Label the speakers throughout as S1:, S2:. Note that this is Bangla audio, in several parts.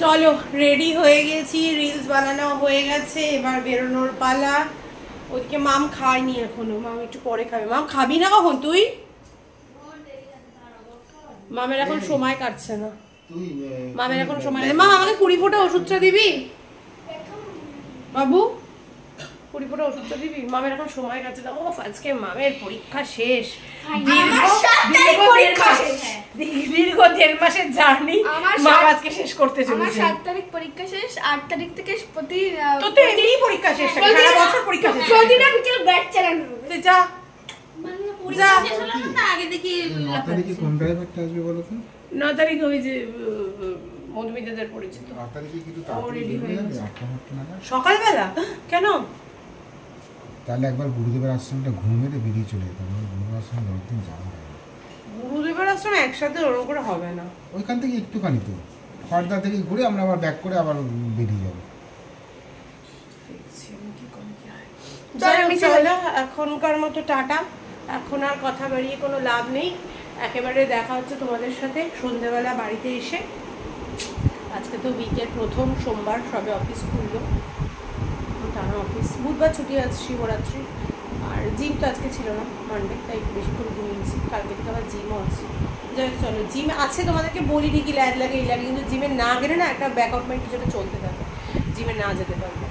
S1: চলো রেডি হয়ে গেছি, রিলস বানানো হয়ে গেছে, এবার বেরোনোর পালা। ওদিকে মাম খায়নি এখনো, মাম একটু পরে খাবে। মাম খাবি না কখন তুই? মামের এখন সময় কাটছে না, মামের এখন সময়। মা আমাকে 20 ফোঁটা ওষুধটা দিবি বাবু, 20 ফোঁটা ওষুধটা দিবি। মামের এখন সময় কাটছে না। ও আজকে মামের পরীক্ষা শেষ, দীর্ঘ 1.5 মাসের জার্নি মা আজকে শেষ করতে চলেছে।
S2: 7 তারিখ পরীক্ষা শেষ, 8 তারিখ থেকে প্রতি
S1: তো তো এই পরীক্ষা শেষ, সারা বছর পরীক্ষা শেষ।
S2: প্রতিদিন বিকেল ব্যাচ চালানো হবে।
S1: যা
S3: মানে পরীক্ষা শেষ হলো না, আগে দেখি
S4: 9 তারিখে কোন ড্রাইভারটা আসবে বলো তো?
S1: 9 তারিখ ওই যে মধুমিতাদের পরিচিত।
S4: 8 তারিখে কিন্তু তাড়াতাড়ি হয়ে যাবে, 8টা নাগাদ
S1: সকালবেলা কেন?
S4: তাহলে একবার গুরুদেবের আশ্রমটা ঘুরে বেরিয়ে চলে যেতাম। গুরুদেবের আশ্রমে অনেকদিন যাওয়া হয় না।
S1: গুরুদেবের আশ্রম একসাথে ওরকম করে হবে না,
S4: ওইখান থেকে একটুখানি তো খড়দা থেকে ঘুরে আমরা আবার ব্যাক করে আবার বেরিয়ে যাবো।
S1: চলো এখনকার মতো টাটা। এখন আর কথা বাড়িয়ে কোনো লাভ নেই, একেবারে দেখা হচ্ছে তোমাদের সাথে সন্ধ্যেবেলা বাড়িতে এসে। আজকে তো উইকের প্রথম সোমবার, সবে অফিস খুললো, টানা অফিস। বুধবার ছুটি আছে শিবরাত্রি, আর জিম তো আজকে ছিল না, মানডে, তাই বেশিক্ষণ ঘুমিয়েছি। কালকে থেকে আবার জিমও আছে। যাই হোক চলো, জিম আছে তোমাদেরকে বলি ঠিকই, ল্যাদ লাগে এই লাগে, কিন্তু জিমে না গেলে না একটা ব্যাকআউটমেন্ট কিছুটা চলতে থাকে, জিমে না যেতে পারবে।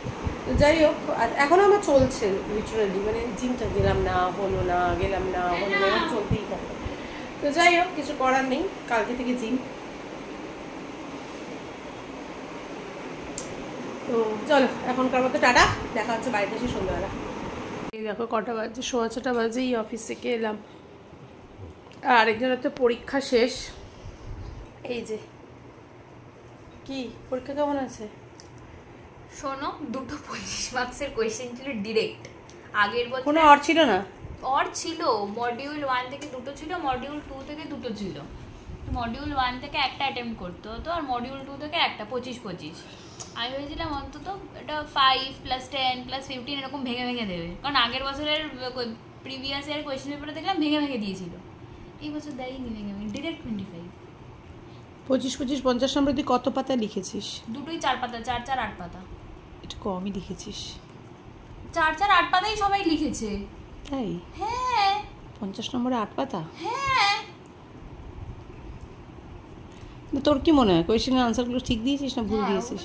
S1: তো যাই হোক এখনও আমার চলছে লিটারালি, মানে জিমটা গেলাম না হলো না, গেলাম না হলো না, চলতেই থাকে। তো যাই হোক কিছু করার নেই, কালকে থেকে জিম। তো চলো এখনকার মতো টাটা, দেখা হচ্ছে বাড়িতে এসে সন্ধ্যাবেলা। এই দেখো কটা বাজে, 6:15 বাজেই অফিস থেকে এলাম। আর আরেকজনের তো পরীক্ষা শেষ। এই যে কি পরীক্ষা কেমন আছে?
S3: শোনো, 2টো 25 মার্কসের কোয়েশ্চেন ছিল ডিরেক্ট। আগের বছর
S1: কোনো আর ছিল না,
S3: আর ছিল মডিউল 1 থেকে 2টো ছিল, মডিউল 2 থেকে 2টো ছিল। মডিউল 1 থেকে একটা অ্যাটেম্প্ট করতে হতো, আর মডিউল 2 থেকে একটা 25-25। আমি ভেবেছিলাম অন্তত এটা 5 + 10 + 15 এরকম ভেঙে ভেঙে দেবে, কারণ আগের বছরের প্রিভিয়াস ইয়ার কোয়েশ্চেন পেপারে দেখলাম ভেঙে ভেঙে দিয়েছিল। এই বছর দেয়নি ভেঙে ভেঙে, ডিরেক্ট 25।
S1: 25-25 50 নম্বর তুই কত পাতা লিখেছিস?
S3: দুটোই 4 পাতা, 4-4 8 পাতা।
S1: একটু কমই লিখেছিস।
S3: 4-4 8 পাতাই সবাই লিখেছে।
S1: তাই?
S3: হ্যাঁ
S1: 50 নম্বরে 8 পাতা?
S3: হ্যাঁ।
S1: তোর কি মনে হয় কোয়েশ্চেনের আনসারগুলো ঠিক দিয়েছিস না ভুল দিয়েছিস?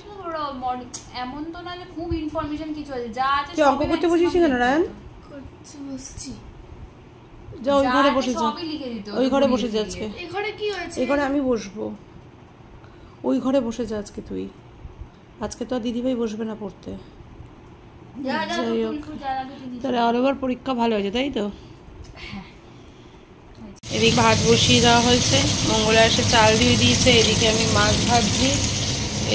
S3: এমন তো না যে খুব ইনফরমেশন কিছু আছে, যা আছে
S1: তুই অঙ্ক করতে বসেছিস কেন রায়ন?
S2: করতে বসছি।
S1: যা ওই ঘরে বসে যা,
S3: সবই লিখে দিতে হবে।
S1: ওই ঘরে বসে যা আজকে।
S2: এই ঘরে কি হয়েছে?
S1: এই ঘরে আমি বসবো, ওই ঘরে বসে যা আজকে তুই। আজকে তো আর দিদিভাই বসবে না পড়তে। যাই হোক তাহলে আরেকবার পরীক্ষা ভালো হয়েছে তাই তো? এদিকে ভাত বসিয়ে দেওয়া হয়েছে, মঙ্গলা এসে চাল দিয়ে দিয়েছে, এদিকে আমি মাছ ভাজছি,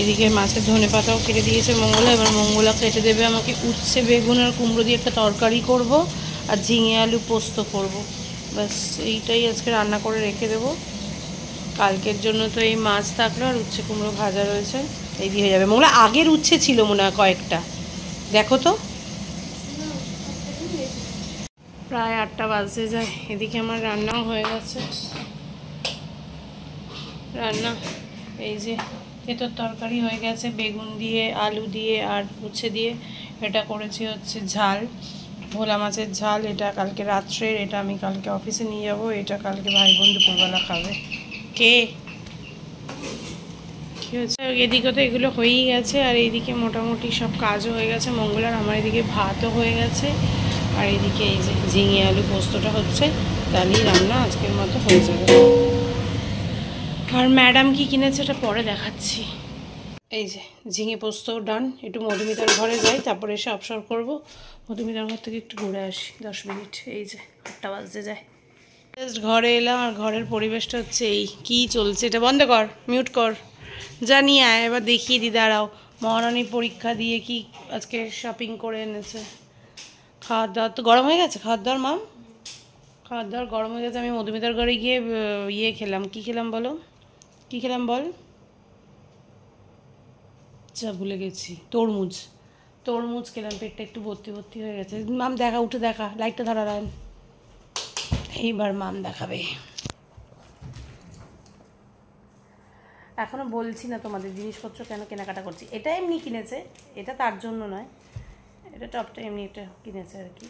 S1: এদিকে মাছের ধনে পাতাও কেটে দিয়েছে মঙ্গলা। এবার মঙ্গলা কেটে দেবে আমাকে উচ্ছে বেগুন আর কুমড়ো দিয়ে একটা তরকারি করব, আর ঝিঙে আলু পোস্ত করব। ব্যাস এইটাই আজকে রান্না করে রেখে দেবো। কালকের জন্য তো এই মাছ থাকলো, আর উচ্ছে কুমড়ো ভাজা রয়েছে, এই দিয়ে হয়ে যাবে। মঙ্গলা আগের উচ্ছে ছিল মনে হয় কয়েকটা, দেখো তো। প্রায় 8টা বাজতে যায়, এদিকে আমার রান্নাও হয়ে গেছে। রান্না এই যে তেঁতোর তরকারি হয়ে গেছে, বেগুন দিয়ে আলু দিয়ে আর উচ্ছে দিয়ে। এটা করেছি হচ্ছে ঝাল, ভোলা মাছের ঝাল। এটা কালকে রাত্রের, এটা আমি কালকে অফিসে নিয়ে যাব। এটা কালকে ভাই বোন দুপুরবেলা খাবে। কে কী হচ্ছে? এদিকে তো এগুলো হয়েই গেছে, আর এইদিকে মোটামুটি সব কাজও হয়ে গেছে মঙ্গলার। আমার এদিকে ভাতও হয়ে গেছে, আর এদিকে এই যে ঝিঙে আলু পোস্তটা হচ্ছে, তাহলেই রান্না আজকের মতো হয়ে যাবে। আর ম্যাডাম কি কিনেছে এটা পরে দেখাচ্ছি। এই যে ঝিঙে পোস্ত ডান। একটু মধুমিতার ঘরে যাই, তারপরে এসে অবসর করব। মধুমিতার ঘর থেকে একটু ঘুরে আসি 10 মিনিট। এই যে 8টা বাজতে যায়। জাস্ট ঘরে এলাম, আর ঘরের পরিবেশটা হচ্ছে এই। কী চলছে? এটা বন্ধ কর, মিউট কর, জানিয়ে আয়। এবার দেখিয়ে দি, দাঁড়াও। মহারানী পরীক্ষা দিয়ে কি আজকে শপিং করে এনেছে। খাওয়ার দাওয়ার তো গরম হয়ে গেছে, খাওয়ার দাওয়ার মাম, খাওয়ার দাওয়ার গরম হয়ে গেছে। আমি মধুমিতার ঘরে গিয়ে ইয়ে খেলাম। কি খেলাম বলো, কি খেলাম বল? যা ভুলে গেছি, তরমুজ। তরমুজ খেলাম, পেটটা একটু ভর্তি ভর্তি হয়ে গেছে। মাম দেখা, উঠে দেখা, লাইটটা ধরা রান। এইবার মাম দেখাবে। এখনও বলছি না তোমাদের জিনিসপত্র কেন কেনাকাটা করছি। এটা এমনি কিনেছে, এটা তার জন্য নয়, এটা টপটা এমনি একটা কিনেছে আর কি।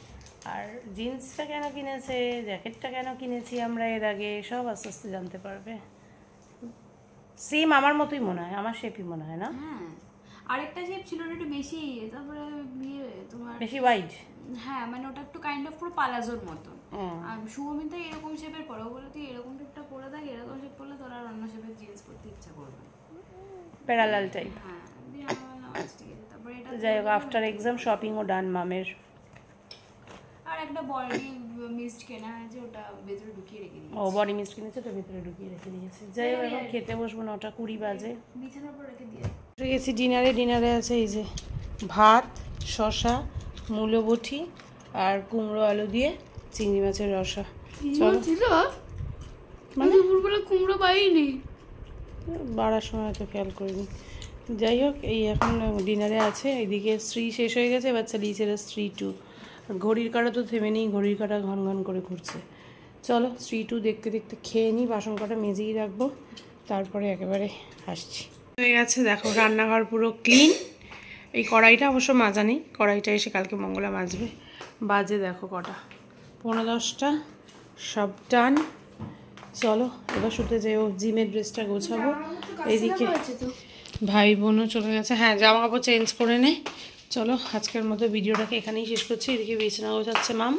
S1: আর জিন্সটা কেন কিনেছে, জ্যাকেটটা কেন কিনেছি আমরা এর আগে, সব আস্তে আস্তে জানতে পারবে। সেম আমার মতোই মনে হয়, আমার শেপই মনে হয় না?
S3: হ্যাঁ, আরেকটা শেপ ছিল ওটা একটু বেশি, তারপরে তোমার
S1: বেশি ওয়াইড।
S3: হ্যাঁ মানে ওটা একটু কাইন্ড অফ পুরো পালাজোর মতন। আর শুভমিতা এরকম শেপের পরে, ও বলে তুই এরকম শেপটা পরে থাক, এরকম শেপ পরলে তোর আর অন্য শেপের জিন্স পরতে ইচ্ছা করবে।
S1: Parallel type.
S3: হ্যাঁ, দিয়ে আমি বললাম আচ্ছা ঠিক আছে। তারপরে এটা
S1: যাই হোক, আফটার এক্সাম শপিংও ডান মামের।
S3: আর একটা বডি মিস্ট কেনা হয়েছে, ওটা ভেতরে ঢুকিয়ে রেখে দিই।
S1: ও বডি মিস্ট কিনেছে, তো ভিতরে ঢুকিয়ে রেখে দিয়েছে। যাই হোক, এখন খেতে বসবো, 9:20 বাজে।
S3: বিছানার উপর রেখে দিয়ে
S1: উঠে গেছি ডিনারে। ডিনারে আছে এই যে ভাত, শসা, মূলোবটি আর কুমড়ো আলু দিয়ে চিংড়ি মাছের রসা। চলো,
S2: ছিল মানে দুপুরবেলা কুমড়ো পাইনি।
S1: বাড়ার সময় তো খেয়াল করিনি। যাই হোক, এই এখন ডিনারে আছে। এইদিকে স্ত্রী শেষ হয়ে গেছে, এবার চালিয়েছে স্ত্রী 2। ঘড়ির কাঁটা তো থেমে নেই, ঘড়ির কাঁটা ঘন ঘন করে ঘুরছে। চলো স্ত্রী 2 দেখতে দেখতে খেয়ে নিই, বাসন কটা মেজেই রাখবো, তারপরে একেবারে আসছি। হয়ে গেছে দেখো, রান্নাঘর পুরো ক্লিন। এই কড়াইটা অবশ্য মাজা নেই, কড়াইটা এসে কালকে মঙ্গলা মাজবে। বাজে দেখো কটা, 9:50, সব ডান। চলো এবার শুতে যেও, জিমের ড্রেসটা গোছাবো। এইদিকে ভাই বোনও চলে গেছে। হ্যাঁ, জামা কাপড় চেঞ্জ করে নে। চলো আজকের মতো ভিডিওটাকে এখানেই শেষ করছি। এদিকে বিছানা গোছাচ্ছে মাম।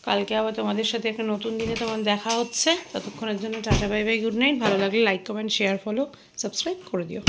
S1: কালকে আবার তোমাদের সাথে একটা নতুন দিনে তোমার দেখা হচ্ছে। ততক্ষণের জন্য tata, bye bye, good night. ভালো লাগলে like, comment, share, follow, subscribe করে দিও।